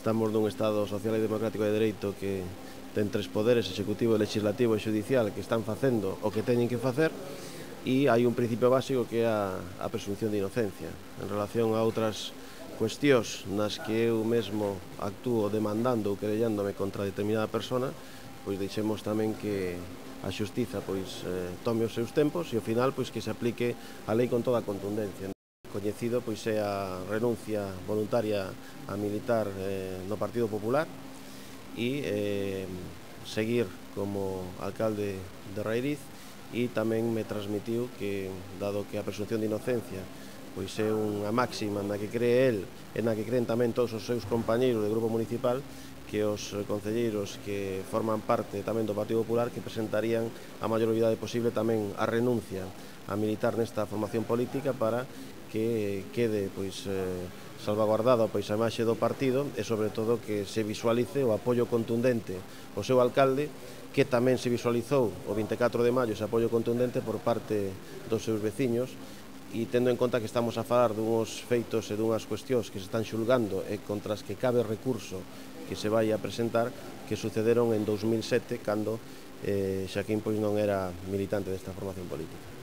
Estamos nun Estado social e democrático de dereito que ten tres poderes, executivo, legislativo e judicial, que están facendo o que teñen que facer, e hai un principio básico que é a presunción de inocencia. En relación a outras cuestións nas que eu mesmo actúo demandando ou querellándome contra determinada persona, pois deixemos tamén que a xustiza tome os seus tempos e ao final que se aplique a lei con toda a contundencia. Coñecido é a renuncia voluntaria a militar no Partido Popular e seguir como alcalde de Rairiz, e tamén me transmitiu que, dado que a presunción de inocencia é unha máxima na que cree el e na que creen tamén todos os seus compañeiros de grupo municipal, que os concelleiros que forman parte tamén do Partido Popular que presentarían a maior brevidade posible tamén a renuncia a militar nesta formación política para que quede salvaguardada a imaxe do partido e sobre todo que se visualice o apoio contundente ao seu alcalde, que tamén se visualizou o 24 de maio ese apoio contundente por parte dos seus veciños, e tendo en conta que estamos a falar dunhos feitos e dunhas cuestións que se están xulgando e contra as que cabe recurso que se vai a presentar, que sucederon en 2007 cando Xaquín non era militante desta formación política.